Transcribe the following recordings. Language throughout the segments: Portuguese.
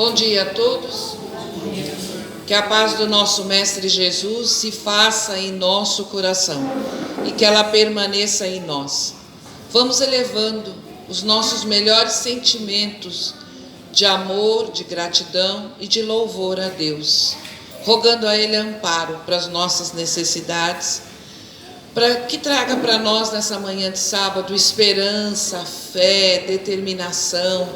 Bom dia a todos. Que a paz do nosso Mestre Jesus se faça em nosso coração e que ela permaneça em nós. Vamos elevando os nossos melhores sentimentos de amor, de gratidão e de louvor a Deus, rogando a Ele amparo para as nossas necessidades, para que traga para nós nessa manhã de sábado esperança, fé, determinação,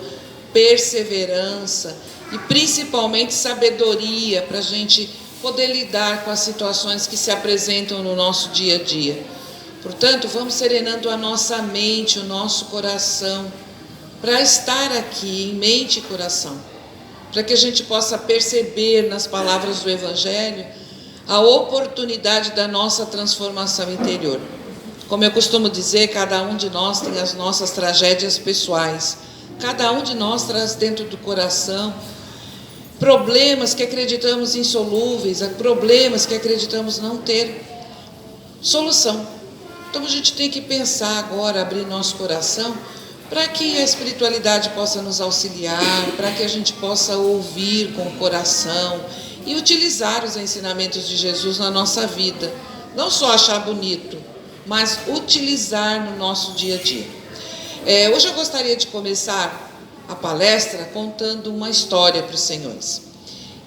perseverança e principalmente sabedoria para a gente poder lidar com as situações que se apresentam no nosso dia a dia. Portanto, vamos serenando a nossa mente, o nosso coração, para estar aqui em mente e coração, para que a gente possa perceber nas palavras do Evangelho a oportunidade da nossa transformação interior. Como eu costumo dizer, cada um de nós tem as nossas tragédias pessoais, cada um de nós traz dentro do coração problemas que acreditamos insolúveis, problemas que acreditamos não ter solução. Então a gente tem que pensar agora, abrir nosso coração, para que a espiritualidade possa nos auxiliar, para que a gente possa ouvir com o coração e utilizar os ensinamentos de Jesus na nossa vida. Não só achar bonito, mas utilizar no nosso dia a dia. Hoje eu gostaria de começar a palestra contando uma história para os senhores.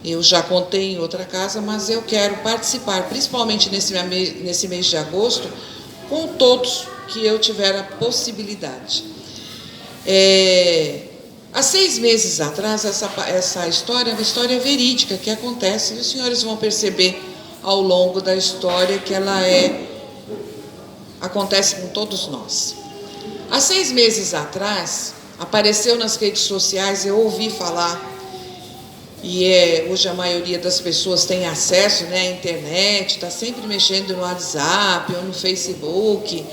Eu já contei em outra casa, mas eu quero participar, principalmente nesse mês de agosto, com todos que eu tiver a possibilidade. Há 6 meses atrás, essa história é uma história verídica que acontece, e os senhores vão perceber ao longo da história que ela acontece com todos nós. Há 6 meses atrás, apareceu nas redes sociais, eu ouvi falar, e hoje a maioria das pessoas tem acesso, à internet, está sempre mexendo no WhatsApp ou no Facebook,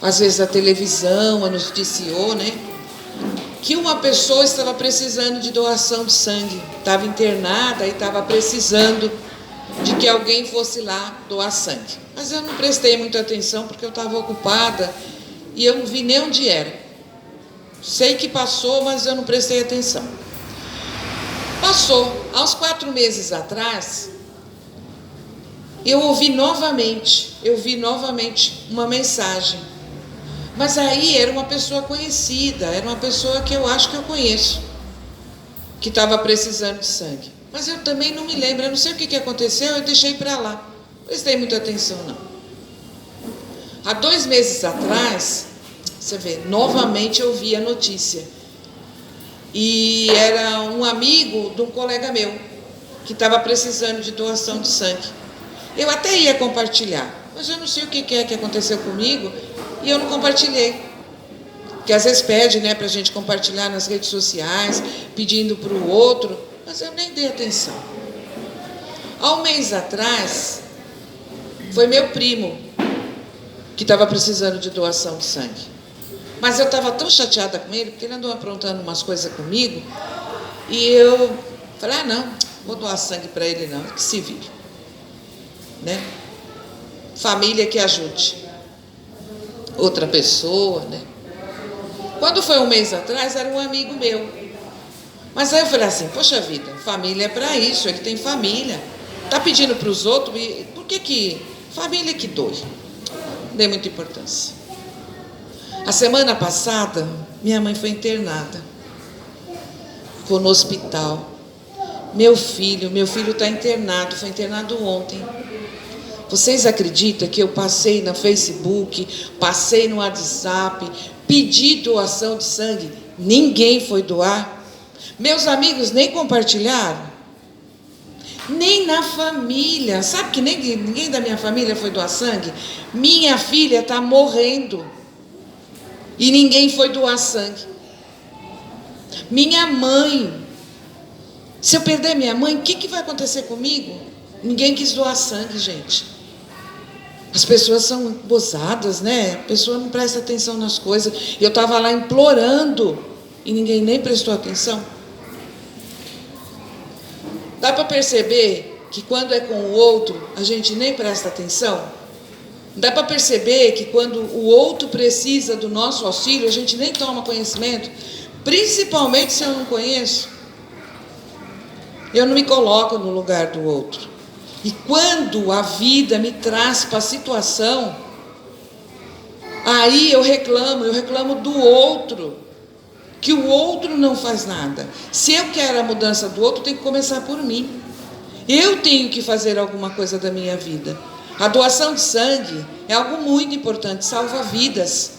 às vezes a televisão noticiou, que uma pessoa estava precisando de doação de sangue, estava internada e estava precisando de que alguém fosse lá doar sangue. Mas eu não prestei muita atenção porque eu estava ocupada e eu não vi nem onde era. Sei que passou, mas eu não prestei atenção. Passou. Aos 4 meses atrás, eu vi novamente uma mensagem. Mas aí era uma pessoa conhecida, era uma pessoa que eu acho que eu conheço, que estava precisando de sangue. Mas eu também não me lembro, eu não sei o que aconteceu, eu deixei para lá. Não prestei muita atenção, não. Há 2 meses atrás, você vê, novamente eu vi a notícia. E era um amigo de um colega meu, que estava precisando de doação de sangue. Eu até ia compartilhar, mas eu não sei o que é que aconteceu comigo, e eu não compartilhei. Porque às vezes pede, para a gente compartilhar nas redes sociais, pedindo para o outro, mas eu nem dei atenção. Há 1 mês atrás, foi meu primo que estava precisando de doação de sangue. Mas eu estava tão chateada com ele, porque ele andou aprontando umas coisas comigo, e eu falei, não, vou doar sangue para ele não, que se vire. Família que ajude outra pessoa, Quando foi 1 mês atrás, era um amigo meu. Mas aí eu falei assim, poxa vida, família é para isso, ele tem família. Está pedindo para os outros, e por que família que doe? Não dei muita importância. A semana passada, minha mãe foi internada. Ficou no hospital. Meu filho está internado, foi internado ontem. Vocês acreditam que eu passei no Facebook, passei no WhatsApp, pedi doação de sangue? Ninguém foi doar. Meus amigos nem compartilharam. Nem na família. Sabe que ninguém da minha família foi doar sangue? Minha filha está morrendo. E ninguém foi doar sangue. Minha mãe. Se eu perder minha mãe, o que vai acontecer comigo? Ninguém quis doar sangue, gente. As pessoas são gozadas, A pessoa não presta atenção nas coisas. Eu estava lá implorando e ninguém nem prestou atenção. Dá para perceber que quando é com o outro, a gente nem presta atenção? Dá para perceber que quando o outro precisa do nosso auxílio, a gente nem toma conhecimento, principalmente se eu não conheço. Eu não me coloco no lugar do outro. E quando a vida me traz para a situação, aí eu reclamo do outro, que o outro não faz nada. Se eu quero a mudança do outro, tem que começar por mim. Eu tenho que fazer alguma coisa da minha vida. A doação de sangue é algo muito importante, salva vidas.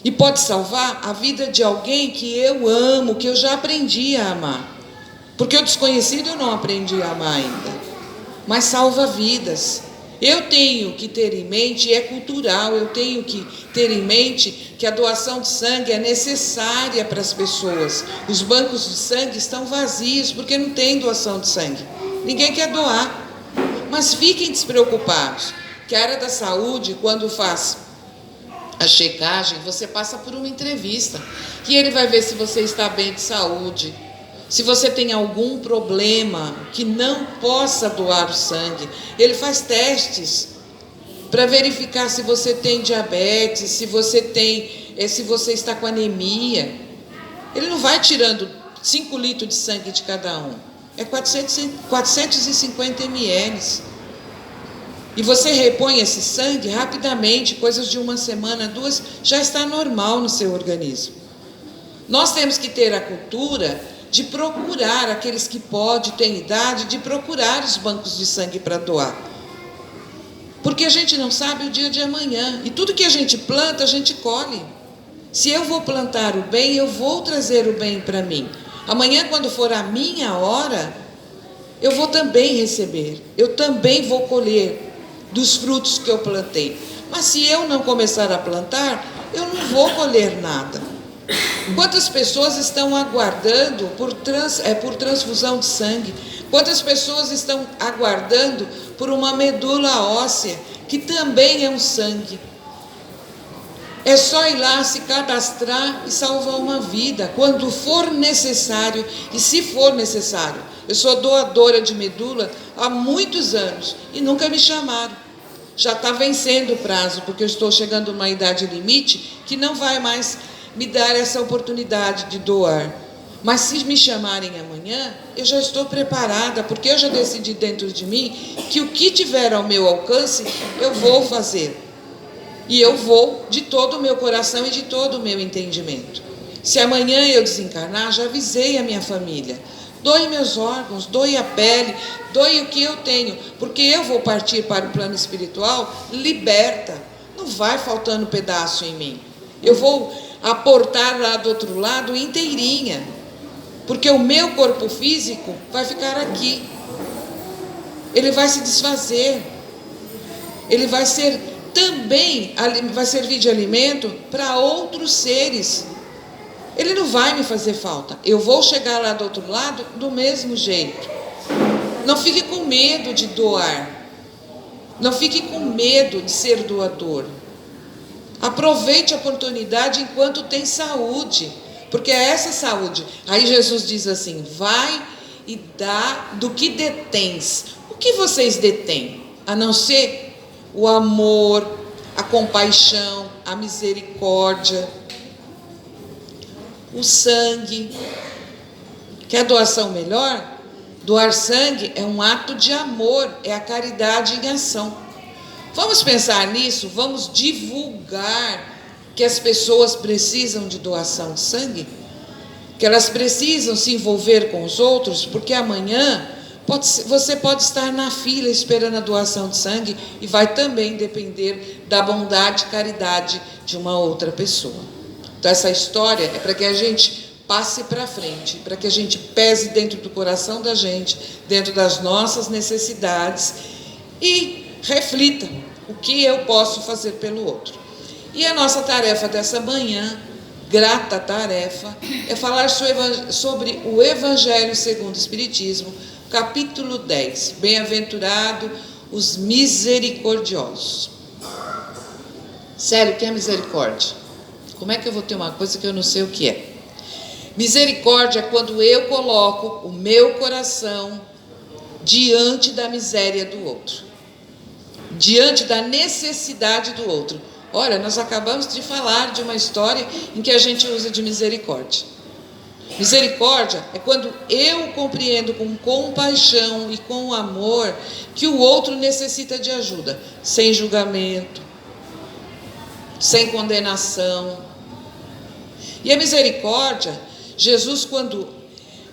E pode salvar a vida de alguém que eu amo, que eu já aprendi a amar. Porque o desconhecido eu não aprendi a amar ainda. Mas salva vidas. Eu tenho que ter em mente, e é cultural, eu tenho que ter em mente que a doação de sangue é necessária para as pessoas. Os bancos de sangue estão vazios, porque não tem doação de sangue. Ninguém quer doar. Mas fiquem despreocupados, que a área da saúde, quando faz a checagem, você passa por uma entrevista, que ele vai ver se você está bem de saúde, se você tem algum problema que não possa doar o sangue. Ele faz testes para verificar se você tem diabetes, se você está com anemia. Ele não vai tirando 5 litros de sangue de cada um. É 450 ml. E você repõe esse sangue rapidamente, coisas de 1 semana, 2, já está normal no seu organismo. Nós temos que ter a cultura de procurar, aqueles que podem, têm idade, de procurar os bancos de sangue para doar. Porque a gente não sabe o dia de amanhã. E tudo que a gente planta, a gente colhe. Se eu vou plantar o bem, eu vou trazer o bem para mim. Amanhã, quando for a minha hora, eu vou também receber. Eu também vou colher dos frutos que eu plantei. Mas se eu não começar a plantar, eu não vou colher nada. Quantas pessoas estão aguardando por transfusão de sangue? Quantas pessoas estão aguardando por uma medula óssea, que também é um sangue? É só ir lá, se cadastrar e salvar uma vida, quando for necessário. E se for necessário, eu sou doadora de medula há muitos anos e nunca me chamaram. Já está vencendo o prazo, porque eu estou chegando a uma idade limite que não vai mais me dar essa oportunidade de doar. Mas se me chamarem amanhã, eu já estou preparada, porque eu já decidi dentro de mim que o que tiver ao meu alcance, eu vou fazer. E eu vou de todo o meu coração e de todo o meu entendimento. Se amanhã eu desencarnar, já avisei a minha família. Doe meus órgãos, doe a pele, doe o que eu tenho, porque eu vou partir para o plano espiritual liberta. Não vai faltando pedaço em mim. Eu vou aportar lá do outro lado inteirinha, porque o meu corpo físico vai ficar aqui. Ele vai se desfazer. Ele vai ser também, vai servir de alimento para outros seres. Ele não vai me fazer falta. Eu vou chegar lá do outro lado do mesmo jeito. Não fique com medo de doar. Não fique com medo de ser doador. Aproveite a oportunidade enquanto tem saúde, porque é essa saúde. Aí Jesus diz assim: vai e dá do que detens. O que vocês detêm? A não ser o amor, a compaixão, a misericórdia, o sangue. Quer doação melhor? Doar sangue é um ato de amor, é a caridade em ação. Vamos pensar nisso, vamos divulgar que as pessoas precisam de doação de sangue, que elas precisam se envolver com os outros, porque amanhã você pode estar na fila esperando a doação de sangue e vai também depender da bondade e caridade de uma outra pessoa. Então essa história é para que a gente passe para frente, para que a gente pese dentro do coração da gente, dentro das nossas necessidades e reflita o que eu posso fazer pelo outro. E a nossa tarefa dessa manhã, grata tarefa, é falar sobre o Evangelho segundo o Espiritismo, capítulo 10, bem-aventurado os misericordiosos. Sério, o que é misericórdia? Como é que eu vou ter uma coisa que eu não sei o que é? Misericórdia é quando eu coloco o meu coração diante da miséria do outro, diante da necessidade do outro. Olha, nós acabamos de falar de uma história em que a gente usa de misericórdia. Misericórdia é quando eu compreendo com compaixão e com amor que o outro necessita de ajuda, sem julgamento, sem condenação. E a misericórdia, Jesus, quando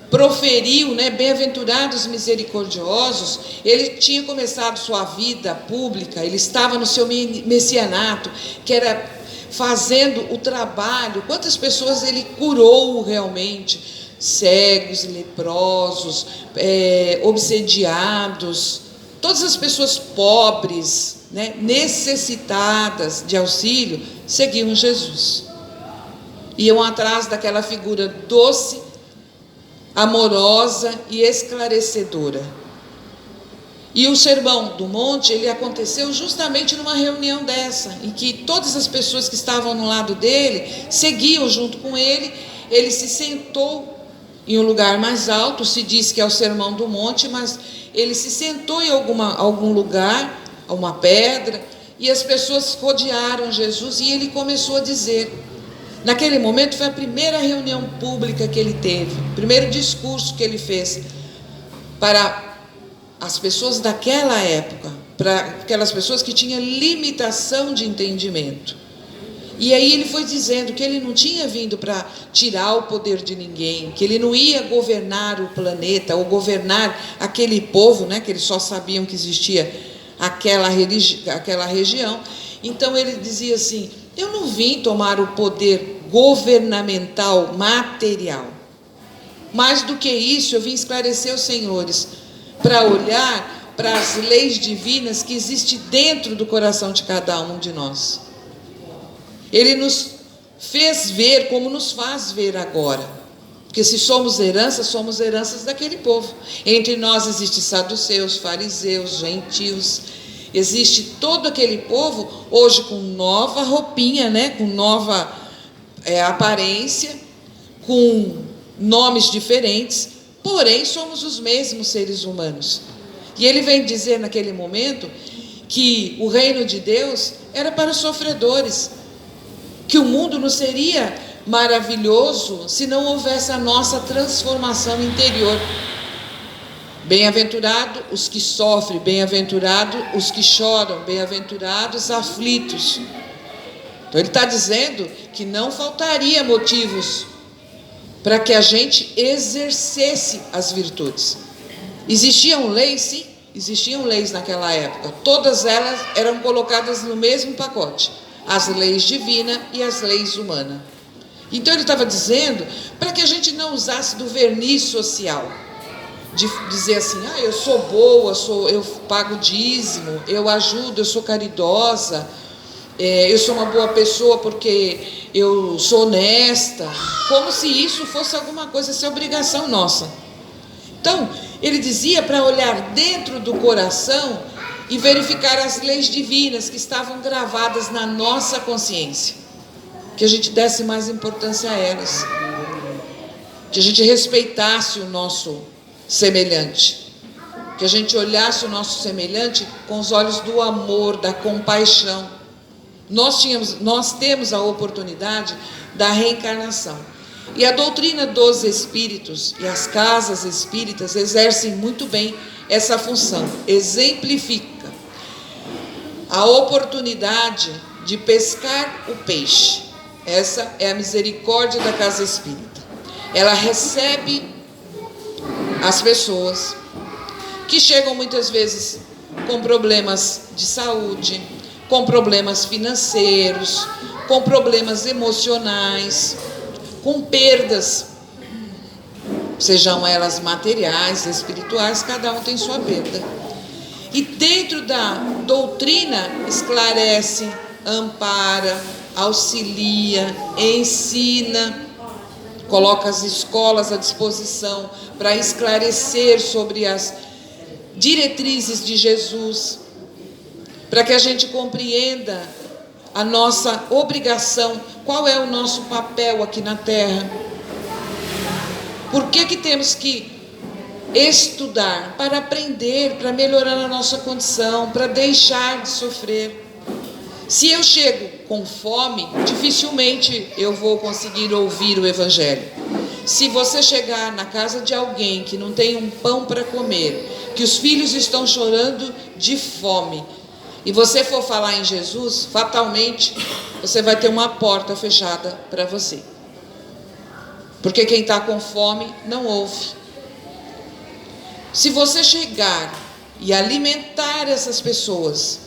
proferiu, bem-aventurados misericordiosos, ele tinha começado sua vida pública, ele estava no seu messianato, que era fazendo o trabalho. Quantas pessoas ele curou realmente? Cegos, leprosos, obsediados, todas as pessoas pobres, necessitadas de auxílio, seguiam Jesus. Iam atrás daquela figura doce, amorosa e esclarecedora. E o Sermão do Monte, ele aconteceu justamente numa reunião dessa, em que todas as pessoas que estavam no lado dele seguiam junto com ele. Ele se sentou em um lugar mais alto, se diz que é o Sermão do Monte, mas ele se sentou em algum lugar, uma pedra, e as pessoas rodearam Jesus e ele começou a dizer. Naquele momento foi a primeira reunião pública que ele teve, o primeiro discurso que ele fez para as pessoas daquela época, para aquelas pessoas que tinham limitação de entendimento. E aí ele foi dizendo que ele não tinha vindo para tirar o poder de ninguém, que ele não ia governar o planeta, ou governar aquele povo, que eles só sabiam que existia aquela região. Então ele dizia assim: eu não vim tomar o poder governamental material. Mais do que isso, eu vim esclarecer os senhores, para olhar para as leis divinas que existem dentro do coração de cada um de nós. Ele nos fez ver como nos faz ver agora. Porque se somos heranças daquele povo. Entre nós existem saduceus, fariseus, gentios. Existe todo aquele povo, hoje com nova roupinha, com nova aparência, com nomes diferentes, porém somos os mesmos seres humanos. E ele vem dizer naquele momento que o reino de Deus era para os sofredores, que o mundo não seria maravilhoso se não houvesse a nossa transformação interior. Bem-aventurado os que sofrem, bem-aventurado os que choram, bem-aventurados aflitos. Então ele está dizendo que não faltaria motivos para que a gente exercesse as virtudes. Existiam leis, sim, existiam leis naquela época. Todas elas eram colocadas no mesmo pacote: as leis divinas e as leis humanas. Então ele estava dizendo para que a gente não usasse do verniz social, de dizer assim: eu sou boa, eu pago dízimo, eu ajudo, eu sou caridosa, eu sou uma boa pessoa porque eu sou honesta, como se isso fosse alguma coisa, isso é obrigação nossa. Então, ele dizia para olhar dentro do coração e verificar as leis divinas que estavam gravadas na nossa consciência, que a gente desse mais importância a elas, que a gente respeitasse o nosso semelhante, que a gente olhasse o nosso semelhante com os olhos do amor, da compaixão. Nós temos a oportunidade da reencarnação. E a doutrina dos espíritos e as casas espíritas exercem muito bem essa função. Exemplifica a oportunidade de pescar o peixe. Essa é a misericórdia da casa espírita. Ela recebe as pessoas que chegam muitas vezes com problemas de saúde, com problemas financeiros, com problemas emocionais, com perdas, sejam elas materiais, espirituais, cada um tem sua perda. E dentro da doutrina esclarece, ampara, auxilia, ensina, coloca as escolas à disposição para esclarecer sobre as diretrizes de Jesus, para que a gente compreenda a nossa obrigação, qual é o nosso papel aqui na Terra. Por que temos que estudar? Para aprender, para melhorar a nossa condição, para deixar de sofrer. Se eu chego com fome, dificilmente eu vou conseguir ouvir o Evangelho. Se você chegar na casa de alguém que não tem um pão para comer, que os filhos estão chorando de fome, e você for falar em Jesus, fatalmente você vai ter uma porta fechada para você. Porque quem está com fome não ouve. Se você chegar e alimentar essas pessoas,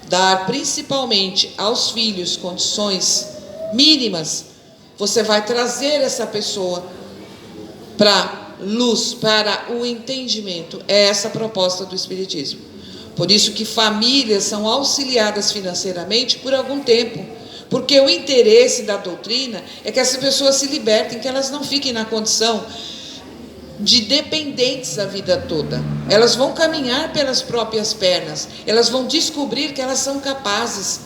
dar principalmente aos filhos condições mínimas, você vai trazer essa pessoa para luz, para o entendimento. É essa a proposta do Espiritismo. Por isso que famílias são auxiliadas financeiramente por algum tempo, porque o interesse da doutrina é que essas pessoas se libertem, que elas não fiquem na condição de dependentes a vida toda. Elas vão caminhar pelas próprias pernas, elas vão descobrir que elas são capazes,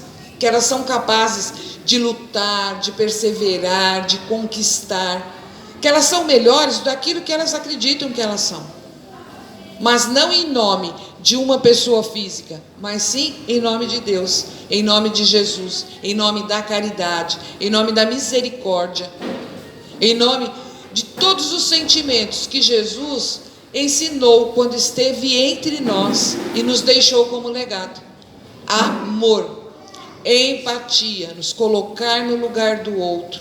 de lutar, de perseverar, de conquistar, que elas são melhores daquilo que elas acreditam que elas são, mas não em nome de uma pessoa física, mas sim em nome de Deus, em nome de Jesus, em nome da caridade, em nome da misericórdia, em nome de todos os sentimentos que Jesus ensinou quando esteve entre nós e nos deixou como legado. Amor, empatia, nos colocar no lugar do outro,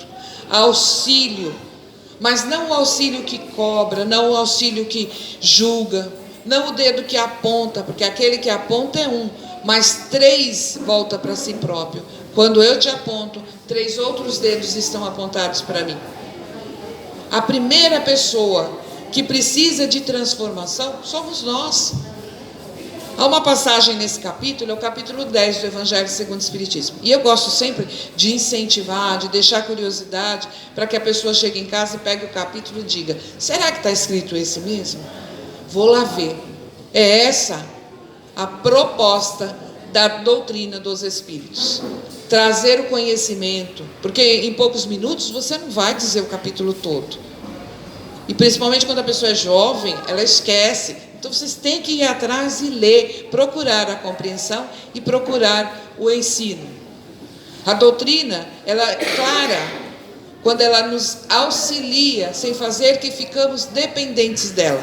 auxílio, mas não o auxílio que cobra, não o auxílio que julga, não o dedo que aponta, porque aquele que aponta é um, mas 3 volta para si próprio. Quando eu te aponto, 3 outros dedos estão apontados para mim. A primeira pessoa que precisa de transformação somos nós. Há uma passagem nesse capítulo, é o capítulo 10 do Evangelho segundo o Espiritismo. E eu gosto sempre de incentivar, de deixar curiosidade, para que a pessoa chegue em casa e pegue o capítulo e diga: será que está escrito esse mesmo? Vou lá ver. É essa a proposta da doutrina dos Espíritos. Trazer o conhecimento, porque em poucos minutos você não vai dizer o capítulo todo. E principalmente quando a pessoa é jovem, ela esquece. Então vocês têm que ir atrás e ler, procurar a compreensão e procurar o ensino. A doutrina, ela é clara quando ela nos auxilia, sem fazer que ficamos dependentes dela.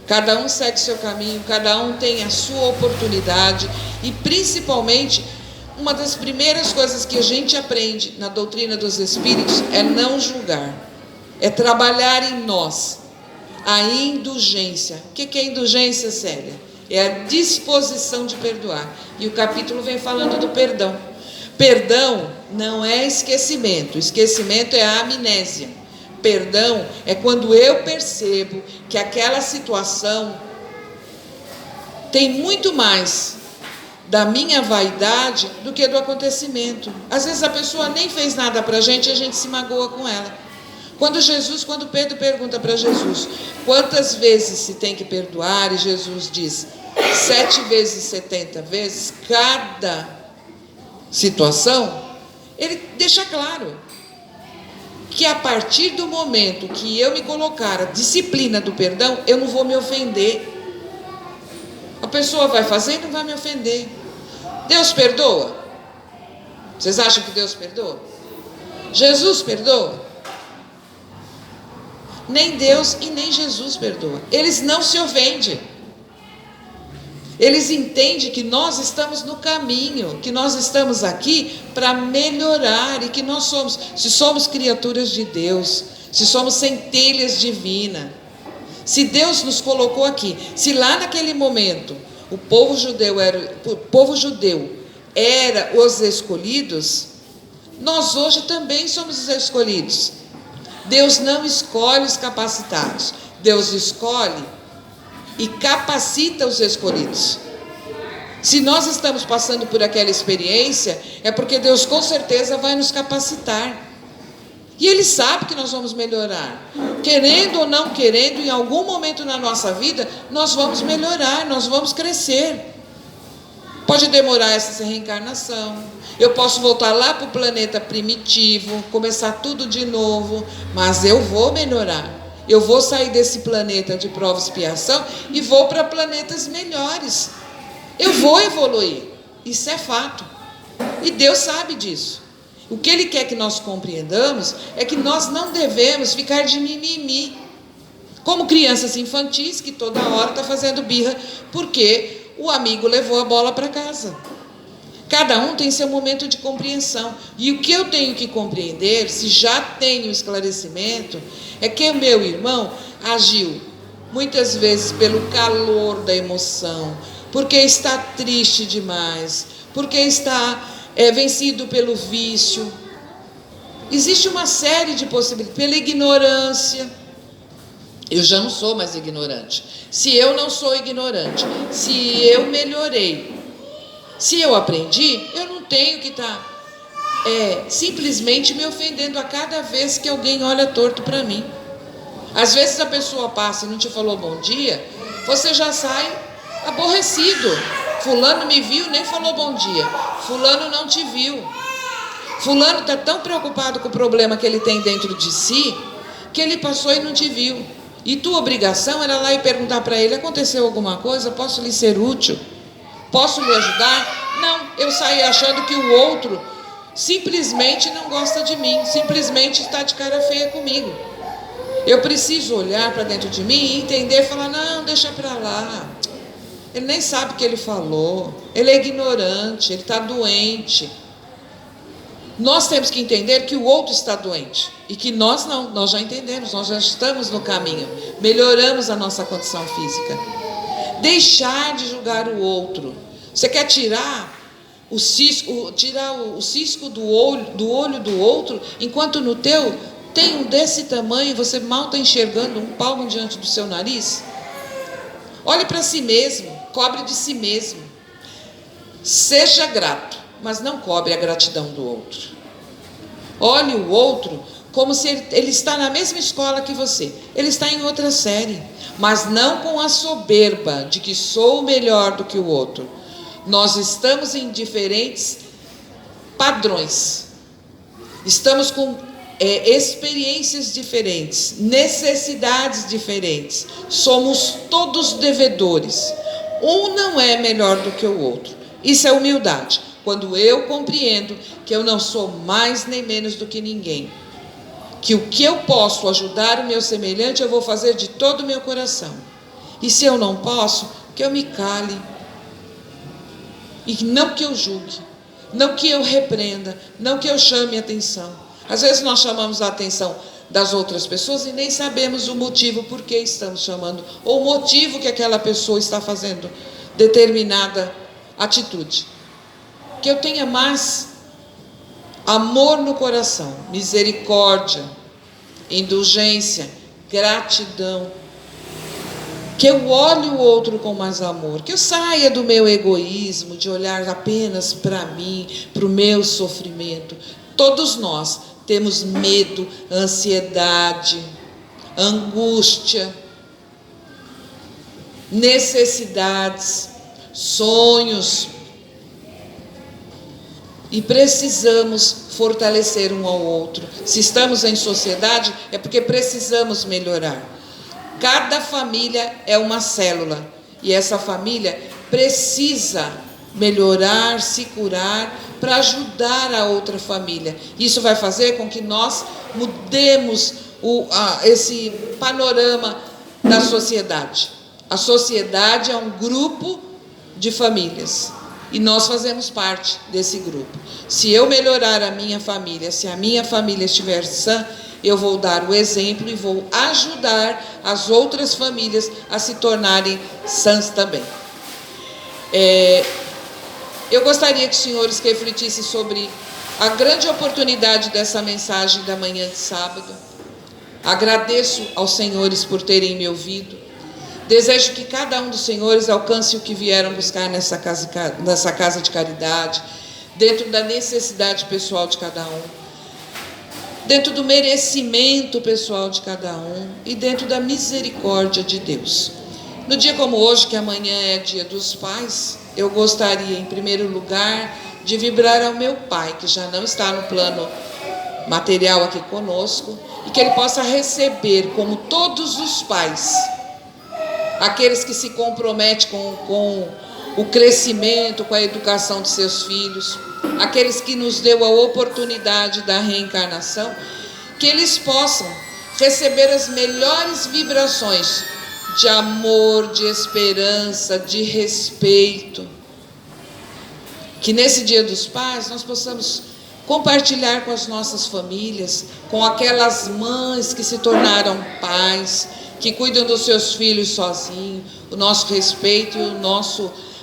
Cada um segue seu caminho, cada um tem a sua oportunidade, e principalmente, uma das primeiras coisas que a gente aprende na doutrina dos Espíritos é não julgar, é trabalhar em nós a indulgência. O que é indulgência, Célia? É a disposição de perdoar. E o capítulo vem falando do perdão. Perdão não é esquecimento, esquecimento é a amnésia. Perdão é quando eu percebo que aquela situação tem muito mais da minha vaidade do que do acontecimento. Às vezes a pessoa nem fez nada para a gente se magoa com ela. Quando Pedro pergunta para Jesus, quantas vezes se tem que perdoar? E Jesus diz, 7 vezes, 70 vezes, cada situação, ele deixa claro que a partir do momento que eu me colocar a disciplina do perdão, eu não vou me ofender. A pessoa vai fazer e não vai me ofender. Deus perdoa? Vocês acham que Deus perdoa? Jesus perdoa? Nem Deus e nem Jesus perdoa. Eles não se ofendem. Eles entendem que nós estamos no caminho, que nós estamos aqui para melhorar, e que nós somos, se somos criaturas de Deus, se somos centelhas divinas, se Deus nos colocou aqui, se lá naquele momento o povo judeu era os escolhidos, nós hoje também somos os escolhidos. Deus não escolhe os capacitados, Deus escolhe e capacita os escolhidos. Se nós estamos passando por aquela experiência, é porque Deus com certeza vai nos capacitar. E Ele sabe que nós vamos melhorar. Querendo ou não querendo, em algum momento na nossa vida, nós vamos melhorar, nós vamos crescer. Pode demorar essa reencarnação. Eu posso voltar lá para o planeta primitivo, começar tudo de novo, mas eu vou melhorar. Eu vou sair desse planeta de prova e expiação e vou para planetas melhores. Eu vou evoluir. Isso é fato. E Deus sabe disso. O que ele quer que nós compreendamos é que nós não devemos ficar de mimimi, como crianças infantis que toda hora está fazendo birra porque o amigo levou a bola para casa. Cada um tem seu momento de compreensão. E o que eu tenho que compreender, se já tenho esclarecimento, é que o meu irmão agiu muitas vezes pelo calor da emoção, porque está triste demais, porque está vencido pelo vício. Existe uma série de possibilidades, pela ignorância. Eu já não sou mais ignorante. Se eu não sou ignorante, se eu melhorei, se eu aprendi, eu não tenho que estar simplesmente me ofendendo a cada vez que alguém olha torto para mim. Às vezes a pessoa passa e não te falou bom dia, você já sai aborrecido. Fulano me viu, nem falou bom dia. Fulano não te viu. Fulano está tão preocupado com o problema que ele tem dentro de si, que ele passou e não te viu. E tua obrigação era lá e perguntar para ele: aconteceu alguma coisa? Posso lhe ser útil? Posso lhe ajudar? Não, eu saí achando que o outro simplesmente não gosta de mim, simplesmente está de cara feia comigo. Eu preciso olhar para dentro de mim e entender, falar: não, deixa para lá. Ele nem sabe o que ele falou, ele é ignorante, ele está doente. Nós temos que entender que o outro está doente e que nós não, nós já entendemos, nós já estamos no caminho, melhoramos a nossa condição física. Deixar de julgar o outro. Você quer tirar o cisco do olho do outro, enquanto no teu tem um desse tamanho e você mal está enxergando um palmo diante do seu nariz? Olhe para si mesmo, cobre de si mesmo. Seja grato, mas não cobre a gratidão do outro. Olhe o outro como se ele está na mesma escola que você. Ele está em outra série, mas não com a soberba de que sou melhor do que o outro. Nós estamos em diferentes padrões. Estamos com experiências diferentes, necessidades diferentes. Somos todos devedores. Um não é melhor do que o outro. Isso é humildade. Quando eu compreendo que eu não sou mais nem menos do que ninguém, que o que eu posso ajudar o meu semelhante, eu vou fazer de todo o meu coração. E se eu não posso, que eu me cale. E não que eu julgue, não que eu repreenda, não que eu chame a atenção. Às vezes nós chamamos a atenção das outras pessoas e nem sabemos o motivo por que estamos chamando, ou o motivo que aquela pessoa está fazendo determinada atitude. Que eu tenha mais amor no coração, misericórdia, indulgência, gratidão. Que eu olhe o outro com mais amor, que eu saia do meu egoísmo, de olhar apenas para mim, para o meu sofrimento. Todos nós temos medo, ansiedade, angústia, necessidades, sonhos. E precisamos fortalecer um ao outro. Se estamos em sociedade, é porque precisamos melhorar. Cada família é uma célula. E essa família precisa melhorar, se curar, para ajudar a outra família. Isso vai fazer com que nós mudemos esse panorama da sociedade. A sociedade é um grupo de famílias. E nós fazemos parte desse grupo. Se eu melhorar a minha família, se a minha família estiver sã, eu vou dar o exemplo e vou ajudar as outras famílias a se tornarem sãs também. Eu gostaria que os senhores refletissem sobre a grande oportunidade dessa mensagem da manhã de sábado. Agradeço aos senhores por terem me ouvido. Desejo que cada um dos senhores alcance o que vieram buscar nessa casa de caridade, dentro da necessidade pessoal de cada um, dentro do merecimento pessoal de cada um e dentro da misericórdia de Deus. No dia como hoje, que amanhã é dia dos pais, eu gostaria, em primeiro lugar, de vibrar ao meu pai, que já não está no plano material aqui conosco, e que ele possa receber, como todos os pais, aqueles que se comprometem com o crescimento, com a educação de seus filhos, aqueles que nos deu a oportunidade da reencarnação, que eles possam receber as melhores vibrações de amor, de esperança, de respeito. Que nesse Dia dos Pais nós possamos compartilhar com as nossas famílias, com aquelas mães que se tornaram pais, que cuidam dos seus filhos sozinhos, o nosso respeito e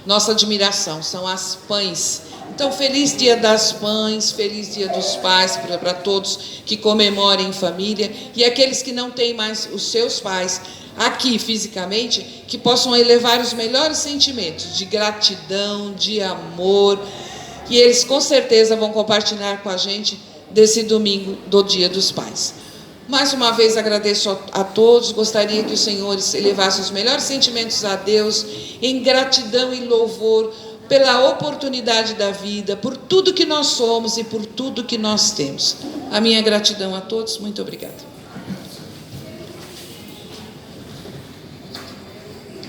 nossa admiração, são as pães. Então, feliz Dia das Mães, feliz Dia dos Pais para todos que comemorem em família, e aqueles que não têm mais os seus pais aqui fisicamente, que possam elevar os melhores sentimentos de gratidão, de amor, e eles com certeza vão compartilhar com a gente desse domingo do Dia dos Pais. Mais uma vez agradeço a todos, gostaria que os senhores elevassem os melhores sentimentos a Deus, em gratidão e louvor pela oportunidade da vida, por tudo que nós somos e por tudo que nós temos. A minha gratidão a todos, muito obrigada.